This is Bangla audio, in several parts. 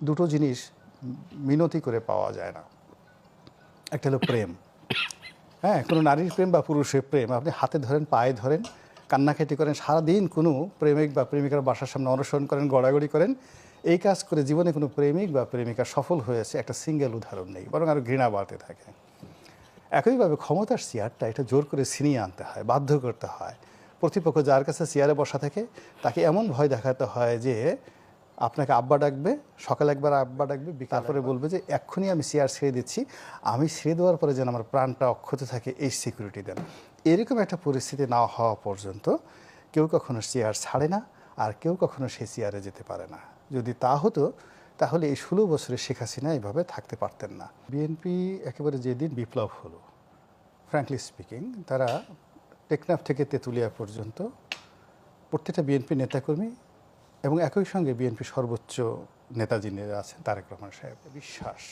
দুটো জিনিস মিনতি করে পাওয়া যায় না। একটা হলো প্রেম। হ্যাঁ, কোনো নারীর প্রেম বা পুরুষের প্রেম আপনি হাতে ধরেন, পায়ে ধরেন, কান্নাকাটি করেন, সারাদিন কোনো প্রেমিক বা প্রেমিকার বাসার সামনে অনুসরণ করেন, গড়াগড়ি করেন। এই কাজ করে জীবনে কোনো প্রেমিক বা প্রেমিকা সফল হয়েছে একটা সিঙ্গেল উদাহরণ নেই, বরং আরও ঘৃণা বাড়তে থাকে। একইভাবে ক্ষমতার চেয়ারটা এটা জোর করে ছিনিয়ে আনতে হয়, বাধ্য করতে হয়। প্রতিপক্ষ যার কাছে চেয়ারে বসা থাকে তাকে এমন ভয় দেখাতে হয় যে আপনাকে আব্বা ডাকবে, সকালে একবার আব্বা ডাকবে, তারপরে বলবে যে এক্ষুনি আমি চেয়ার ছেড়ে দিচ্ছি, আমি ছেড়ে দেওয়ার পরে যেন আমার প্রাণটা অক্ষত থাকে এই সিকিউরিটি দেন। এরকম একটা পরিস্থিতি না হওয়া পর্যন্ত কেউ কখনো চেয়ার ছাড়ে না, আর কেউ কখনো সেই চেয়ারে যেতে পারে না। যদি তা হতো তাহলে এই 16 বছরে শেখ হাসিনা এইভাবে থাকতে পারতেন না। বিএনপি একেবারে যেদিন বিপ্লব হলো, ফ্র্যাঙ্কলি স্পিকিং, তারা টেকনাফ থেকে তেঁতুলিয়া পর্যন্ত প্রত্যেকটা বিএনপি নেতাকর্মী এবং একই সঙ্গে বিএনপি সর্বোচ্চ নেতা যিনি আছেন তারেক রহমান সাহেব বিশ্বাস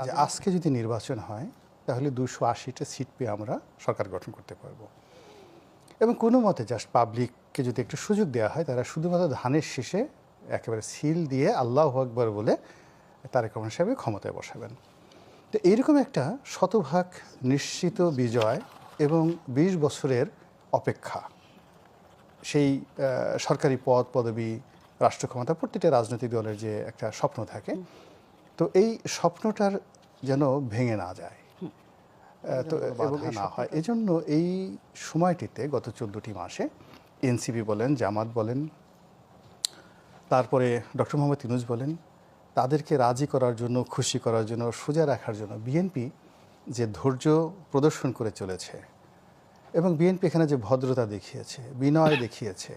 যে আজকে যদি নির্বাচন হয় তাহলে 280টা সিট পেয়ে আমরা সরকার গঠন করতে পারবো। এবং কোনো মতে জাস্ট পাবলিককে যদি একটু সুযোগ দেওয়া হয়, তারা শুধুমাত্র ধানের শীষে একেবারে সিল দিয়ে আল্লাহু আকবার বলে তারেক রহমান সাহেব ক্ষমতায় বসাবেন। তো এইরকম একটা শতভাগ নিশ্চিত বিজয় এবং 20 বছরের অপেক্ষা, সেই সরকারি পদ পদবি, রাষ্ট্র ক্ষমতা প্রত্যেকটা রাজনৈতিক দলের যে একটা স্বপ্ন থাকে, তো এই স্বপ্নটার যেন ভেঙে না যায়, তো এবং না হয়, এজন্য এই সময়টিতে গত 14টি মাসে এনসিপি বলেন, জামাত বলেন, তারপরে ডক্টর মোহাম্মদ ইউনূস বলেন, তাদেরকে রাজি করার জন্য, খুশি করার জন্য, সোজা রাখার জন্য বিএনপি যে ধৈর্য প্রদর্শন করে চলেছে এবং বিএনপি এখানে যে ভদ্রতা দেখিয়েছে, বিনয় দেখিয়েছে,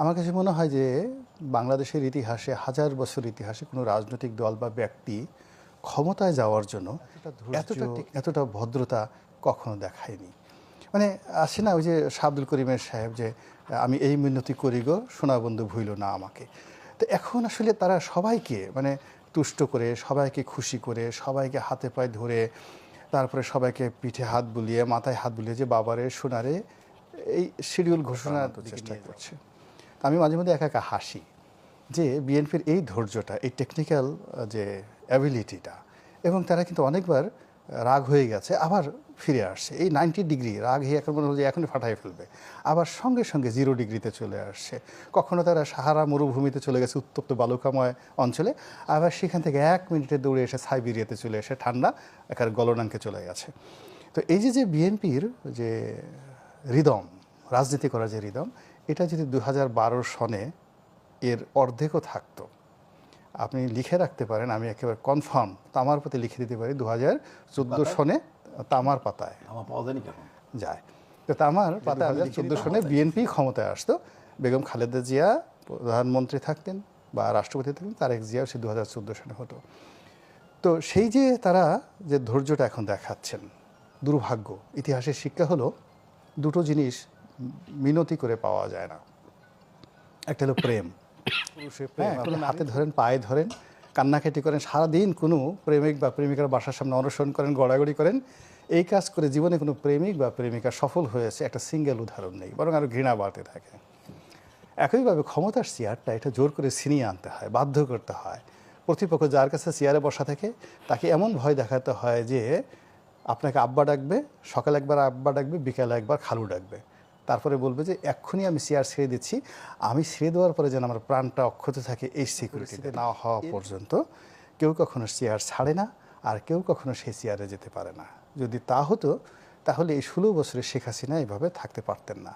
আমার কাছে মনে হয় যে বাংলাদেশের ইতিহাসে, হাজার বছর ইতিহাসে কোনো রাজনৈতিক দল বা ব্যক্তি ক্ষমতায় যাওয়ার জন্য এতটা ভদ্রতা কখনো দেখায়নি। মানে আসে না ওই যে আব্দুল করিমের সাহেব যে আমি এই মিনতি করি গো সোনা বন্ধু ভুইল না আমাকে। তো এখন আসলে তারা সবাইকে মানে তুষ্ট করে, সবাইকে খুশি করে, সবাইকে হাতে পায়ে ধরে, তারপরে সবাইকে পিঠে হাত বুলিয়ে, মাথায় হাত বুলিয়ে যে বাবারে সোনারে এই শিডিউল ঘোষণার চেষ্টা করছে। আমি মাঝে মধ্যে একা একা হাসি যে বিএনপির এই ধৈর্যটা, এই টেকনিক্যাল যে অ্যাবিলিটিটা, এবং তারা কিন্তু অনেকবার রাগ হয়ে গেছে আবার ফিরে আসছে। এই 90 ডিগ্রি রাগ হয়ে এখন মনে হল যে এখনই ফাটাই ফেলবে, আবার সঙ্গে সঙ্গে 0 ডিগ্রিতে চলে আসছে। কখনো তারা সাহারা মরুভূমিতে চলে গেছে, উত্তপ্ত বালুকাময় অঞ্চলে, আবার সেখান থেকে 1 মিনিটে দৌড়ে এসে সাইবেরিয়াতে চলে এসে ঠান্ডা একেবারে গলনাঙ্কে চলে গেছে। তো এই যে বিএনপির যে রিদম, রাজনীতি করার যে রিদম, এটা যদি 2012 সনে এর অর্ধেকও থাকতো, আপনি লিখে রাখতে পারেন, আমি একেবারে কনফার্ম তামার পাতে লিখে দিতে পারি 2014 সনে তামার পাতায় যায়। তো তামার পাতায় 2014 সনে বিএনপি ক্ষমতায় আসতো, বেগম খালেদা জিয়া প্রধানমন্ত্রী থাকতেন বা রাষ্ট্রপতি থাকতেন, তারেক জিয়াও সে 2014 সনে হতো। তো সেই যে তারা যে ধৈর্যটা এখন দেখাচ্ছেন, দুর্ভাগ্য, ইতিহাসের শিক্ষা হলো দুটো জিনিস মিনতি করে পাওয়া যায় না। একটা হলো প্রেম। হ্যাঁ, কোনো হাতে ধরেন, পায়ে ধরেন, কান্নাকাটি করেন, সারাদিন কোনো প্রেমিক বা প্রেমিকার বাসার সামনে অনুসরণ করেন, গড়াগড়ি করেন। এই কাজ করে জীবনে কোনো প্রেমিক বা প্রেমিকা সফল হয়েছে একটা সিঙ্গেল উদাহরণ নেই, বরং আরও ঘৃণা বাড়তে থাকে। একইভাবে ক্ষমতার চেয়ারটা এটা জোর করে ছিনিয়ে আনতে হয়, বাধ্য করতে হয়। প্রতিপক্ষ যার কাছে চেয়ারে বসা থাকে তাকে এমন ভয় দেখাতে হয় যে আপনাকে আব্বা ডাকবে, সকালে একবার আব্বা ডাকবে, বিকালে একবার খালু ডাকবে, তারপরে বলবে যে এক্ষুনি আমি চেয়ার ছেড়ে দিচ্ছি, আমি ছেড়ে দেওয়ার পরে যেন আমার প্রাণটা অক্ষত থাকে এই সিকিউরিটিতে না হওয়া পর্যন্ত কেউ কখনো চেয়ার ছাড়ে না, আর কেউ কখনো সেই চেয়ারে যেতে পারে না। যদি তা হতো তাহলে এই 16 বছরে শেখ হাসিনা এইভাবে থাকতে পারতেন না।